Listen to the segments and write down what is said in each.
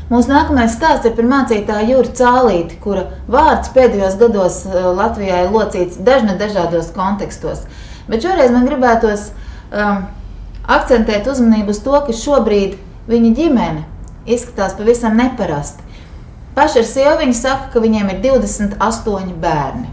Mūsu nākamais stāsts ir par mācītāju Juri Cālīti, kura vārds pēdējos gados Latvijā ir locīts dažādos kontekstos. Bet šoreiz man gribētos akcentēt uzmanību uz to, ka šobrīd viņa ģimene izskatās pavisam neparasti. Paši ar sievu viņi saka, ka viņiem ir 28 bērni.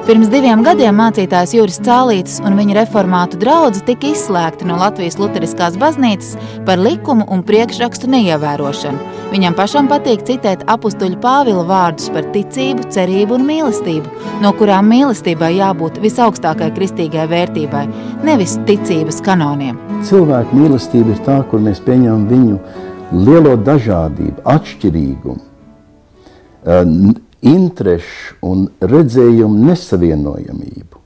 Pirms 2 gadiem mācītājs Juris Cālītis un viņa reformātu draudze tika izslēgti no Latvijas Luteriskās baznīcas par likumu un priekšrakstu neievērošanu. Viņam pašam patīk citēt apustuļa Pāvila vārdus par ticību, cerību un mīlestību, no kurām mīlestībai jābūt visaugstākai kristīgai vērtībai, nevis ticības kanoniem. Cilvēku mīlestība ir tā, kur mēs pieņemam viņu lielo dažādību, atšķirīgumu, interešu un redzējumu nesavienojamību.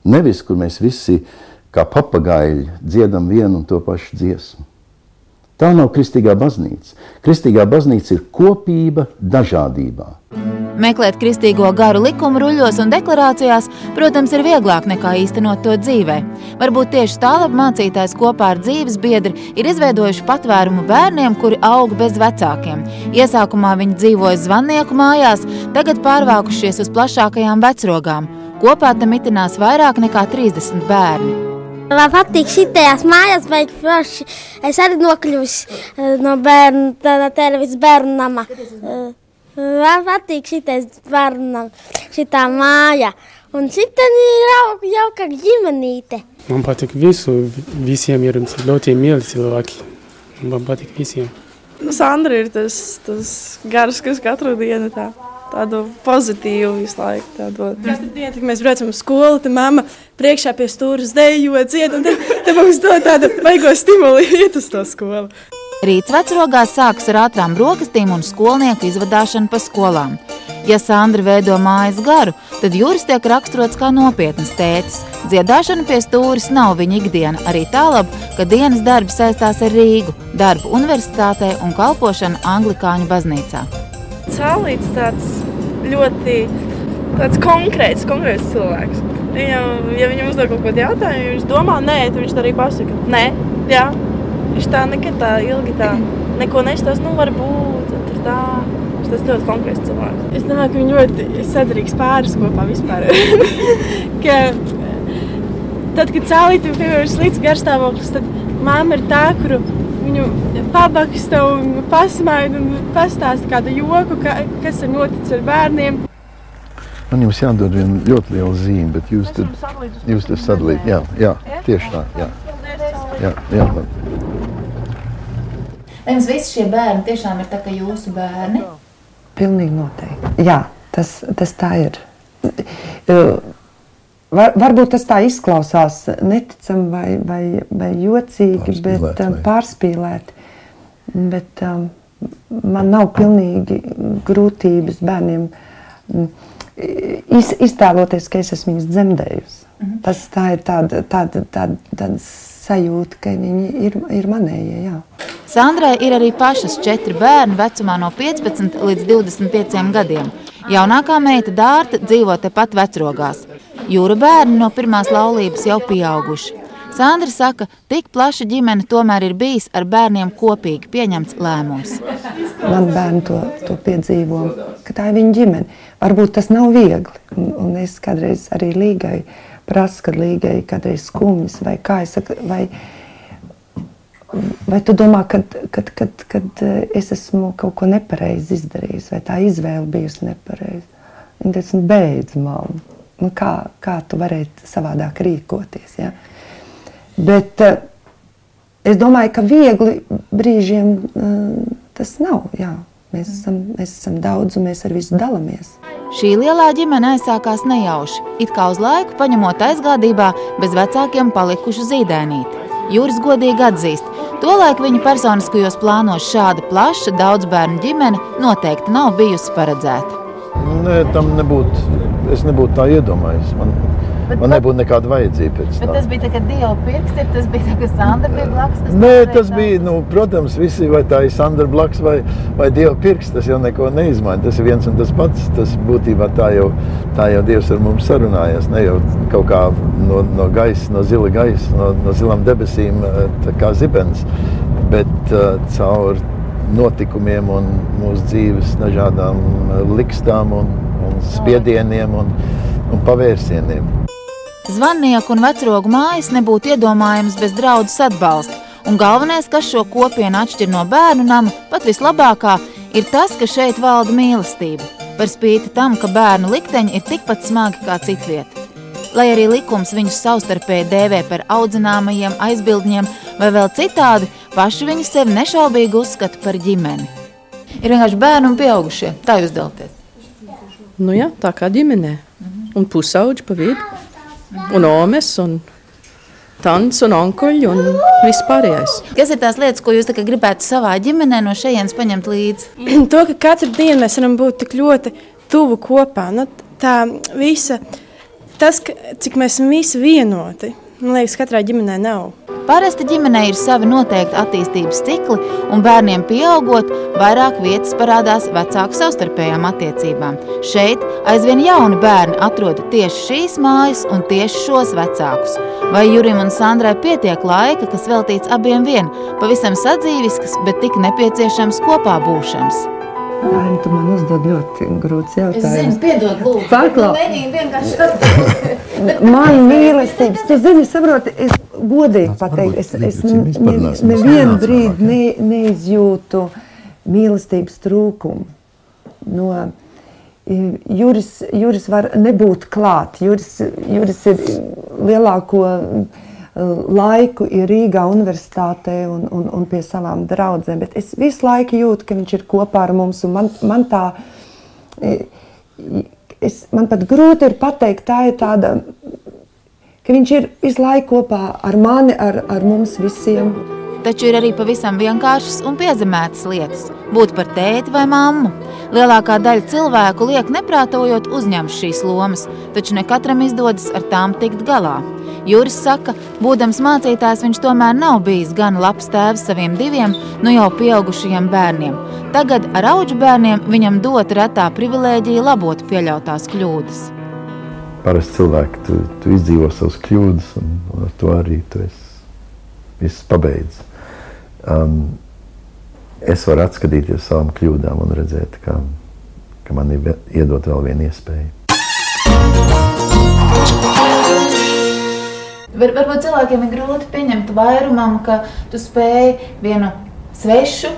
Nevis, kur mēs visi kā papagaļi dziedam vienu un to pašu dziesmu. Tā nav kristīgā baznīca. Kristīgā baznīca ir kopība dažādībā. Meklēt kristīgo garu likuma ruļļos un deklarācijās, protams, ir vieglāk nekā īstenot to dzīvē. Varbūt tieši tālāk mācītājs kopā ar dzīves biedri ir izveidojuši patvērumu bērniem, kuri aug bez vecākiem. Iesākumā viņi dzīvoja Zvannieku mājās, tagad pārvākušies uz plašākajām vecrogām. Kopā tam mitinās vairāk nekā 30 bērni. Man patīk šitajās mājās, bet forši es arī nokļuvusi no televiz bērnu nama. Man patīk šitais bērnu nama, šitā māja. Un šitā ir jauka ģimenīte. Man patīk visiem ir ļoti mīļi cilvēki. Man patīk visiem. Sandra ir tas gars, kas katru dienu tādu pozitīvu visu laiku. Katru dienu, kad mēs braucam uz skolu, tad mamma priekšā pie stūras dejo, dzied, un tad mums dod tādu vaigo stimulu iet uz to skolu. Rīts vecrogās sākas ar ātrām brokastīm un skolnieku izvadāšanu pa skolām. Ja Sandra veido mājas garu, tad Juris tiek raksturots kā nopietnas tētis. Dziedāšana pie stūris nav viņa ikdiena, arī tālāk, ka dienas darbi saistās ar Rīgu, darbu universitātē un kalpošanu Anglikāņu baznīcā. Cālīts tāds konkrēts cilvēks. Ja viņam uzdod kaut kādu jautājumu, viņš domā, nē, tad viņš arī pasaka, nē, jā. Viņš nekad ilgi neko nestāst, varbūt, viņš tas ļoti konkrēts cilvēks. Es domāju, ka viņi ļoti sadarīgs pāris kopā vispār. Tad, kad Cālītim piemēram slikts garstāvoklis, tad mamma ir tā, kuru viņu pabaksta un pasmaida un pastāsta kādu joku, kas ir noticis ar bērniem. Man jums jādod viena ļoti liela zīme, bet jūs tad sadalīt. Jā, tieši tā, jā. Vai jums visi šie bērni tiešām ir tā kā jūsu bērni? Pilnīgi noteikti. Jā, tas tā ir. Varbūt tas tā izklausās neticam vai jocīgi, bet pārspīlēti. Bet man nav pilnīgi grūtības bērniem iztēloties, ka es esmu viņus dzemdējusi. Tā ir tāda sajūta, ka viņi ir manējie, jā. Sandrai ir arī pašas 4 bērni vecumā no 15 līdz 25 gadiem. Jaunākā meita Dārta dzīvo tepat vecrogās. Jūra bērni no pirmās laulības jau pieauguši. Sandra saka, tik plaša ģimene tomēr ir bijis ar bērniem kopīgi pieņemts lēmums. Man bērni to piedzīvo, ka tā ir viņa ģimene. Varbūt tas nav viegli, un es kādreiz arī Līgai prasu, kad Līgai kādreiz skumjas, vai kā es saku, vai tu domā, kad es esmu kaut ko nepareizi izdarījis, vai tā izvēle bijusi nepareiza. Viņa teica, beidz, mamma. Kā tu varēji savādāk rīkoties, ja? Bet es domāju, ka viegli brīžiem tas nav, jā. Mēs esam daudz un mēs ar visu dalamies. Šī lielā ģimene aizsākās nejauši, it kā uz laiku paņemot aizgādībā bez vecākiem palikušu zīdēnīti. Juris godīgi atzīst, tolaik viņa personiskajos plānos šāda plaša daudzbērnu ģimene noteikti nav bijusi paredzēta. Nē, es nebūtu tā iedomājies. Man nebūtu nekāda vajadzība pēc tā. Bet tas bija tā, ka Dieva pirksti, tas bija tā, ka Sandra bija blakus? Nē, tas bija, protams, visi, vai tā ir Sandra blakus vai Dieva pirksti, tas jau neko neizmaina. Tas ir viens un tas pats. Tas būtībā tā jau Dievs ar mums sarunājas. Ne jau kaut kā no gaisa, no zila gaisa, no zilām debesīm, tā kā zibens. Bet caur notikumiem un mūsu dzīves dažādām likstām un spiedieniem un pavērsieniem. Zvannieku un vecrogu mājas nebūtu iedomājams bez draudzes atbalsta, un galvenais, kas šo kopienu atšķir no bērnu nama, pat vislabākā, ir tas, ka šeit valda mīlestība, par spīti tam, ka bērnu likteņi ir tikpat smagi kā citvieta. Lai arī likums viņus savstarpēji dēvē par audzināmajiem aizbildņiem vai vēl citādi, paši viņi sevi nešaubīgi uzskata par ģimeni. Ir vienkārši bērni un pieaugušie, tā jūs dalties? Nu jā, tā kā ģimenē. Un pusauģi pa vidu, un omes, un tants, un onkoļi, un viss pārējais. Kas ir tās lietas, ko jūs tā kā gribētu savā ģimenē no šejienes paņemt līdzi? To, ka katru dienu mēs varam būt tik ļoti tuvu kopā, nu, tā visa... Tas, cik mēs esam visi vienoti, man liekas, katrā ģimenē nav. Parasti ģimenē ir savi noteikti attīstības cikli, un bērniem pieaugot, vairāk vietas parādās vecāku savstarpējām attiecībām. Šeit aizvien jauni bērni atrod tieši šīs mājas un tieši šos vecākus. Vai Jurim un Sandrai pietiek laika, kas veltīts abiem vien, pavisam sadzīviskas, bet tik nepieciešams kopā būšanas? Daini, tu man uzdod ļoti grūts jautājums. Es zinu, piedod, lūdzu. Paklau. Man mīlestības, tu zini, saproti, es godīgi pateiktu, es nevienu brīdi neizjūtu mīlestības trūkumu. No, Juris var nebūt klāt. Juris ir lielāko laiku ir Rīgā universitātē un pie savām draudzēm, bet es visu laiku jūtu, ka viņš ir kopā ar mums, un man pat grūti ir pateikt, tā ir tāda, ka viņš ir visu laiku kopā ar mani, ar mums visiem. Taču ir arī pavisam vienkāršas un piezemētas lietas – būt par tēti vai mammu. Lielākā daļa cilvēku liek neprātojot uzņemt šīs lomas, taču ne katram izdodas ar tām tikt galā. Juris saka, būdams mācītājs, viņš tomēr nav bijis gan labs tēvs saviem diviem, nu jau pieaugušajiem bērniem. Tagad ar auģu bērniem viņam dot retā privilēģija labot pieļautās kļūdas. Parasti cilvēki, tu izdzīvo savas kļūdas, un ar to arī tu esi viss pabeidz. Es varu atskatīties savām kļūdām un redzēt, ka man ir iedot vēl vienu iespēju. Varbūt cilvēkiem ir grūti pieņemt vairumam, ka tu spēji vienu svešu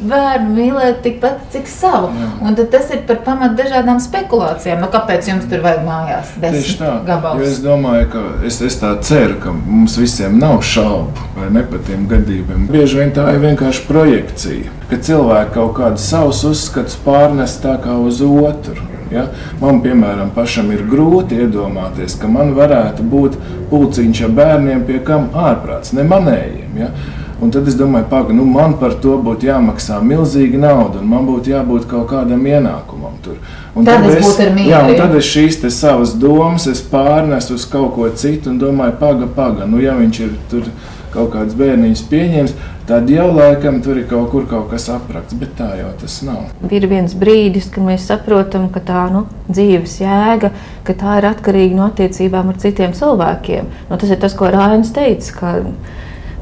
bērnu mīlēt tikpat, cik savu. Un tad tas ir par pamatu dažādām spekulācijām. Nu, kāpēc jums tur vajag mājās 10 gabalus? Jo es domāju, ka es tā ceru, ka mums visiem nav šaubu vai ne par tiem gadījumiem. Bieži vien tā ir vienkārši projekcija, ka cilvēki kaut kādus savus uzskatus pārnes tā kā uz otru. Ja? Man, piemēram, pašam ir grūti iedomāties, ka man varētu būt pulciņš ar bērniem, pie kam ārprāts, ne manējiem. Ja? Un tad es domāju, man par to būtu jāmaksā milzīga nauda, un man būtu jābūt kaut kādam ienākumam tur. Un tad es būtu ar mīli. Jā, un tad es šīs te savas domas pārnesu uz kaut ko citu un domāju, paga. Nu, ja viņš ir tur kaut kāds bērniņš pieņems, tad jau laikam tur ir kaut kas aprakts, bet tā jau tas nav. Ir viens brīdis, kad mēs saprotam, ka tā dzīves jēga, ka tā ir atkarīga no attiecībām ar citiem cilvēkiem. Tas ir tas, ko Rainis teica, ka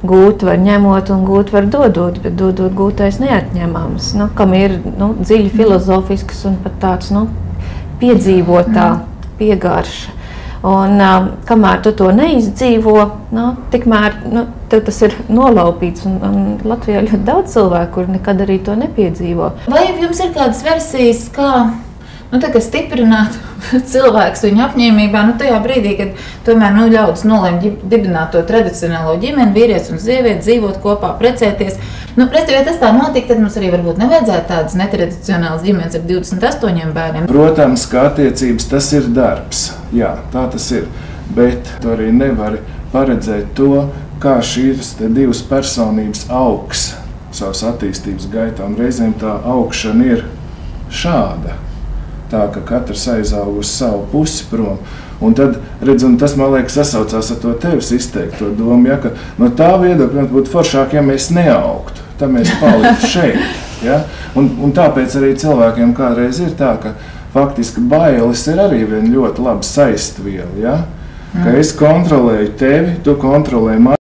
gūt var ņemot un gūt var dodot, bet dodot gūtais neatņemams, kam ir dziļi filozofisks un pat tāds piedzīvotā piegarša. Un kamēr tu to neizdzīvo, tikmēr tev tas ir nolaupīts. Un Latvijā ļoti daudz cilvēku, kur nekad arī to nepiedzīvo. Vai jums ir kādas versijas, kā stiprināt cilvēks viņa apņēmībā, tajā brīdī, kad tomēr ļaudis nolēma dibināt to tradicionālo ģimeni, vīrietis un sievieti, dzīvot kopā, precēties. Ja tas tā notika, tad mums arī varbūt nevajadzētu tādas netradicionālas ģimenes ar 28 bērniem. Protams, ka attiecības tas ir darbs. Jā, tā tas ir. Bet tu arī nevari paredzēt to, kā šīs divas personības augs savas attīstības gaitā. Un reizēm tā augšana ir šāda. Tā, ka katrs aizaug uz savu pusi prom. Un tad, un tas, man liekas, sasaucās ar to tevis izteikto domu, ja, ka no tā viedokļa būtu foršāk, ja mēs neaugtu, tad mēs paliktu šeit. Ja? Un tāpēc arī cilvēkiem kādreiz ir tā, ka faktiski bailes ir arī viena ļoti laba saistviela. Ja? Ka es kontrolēju tevi, tu kontrolē mani.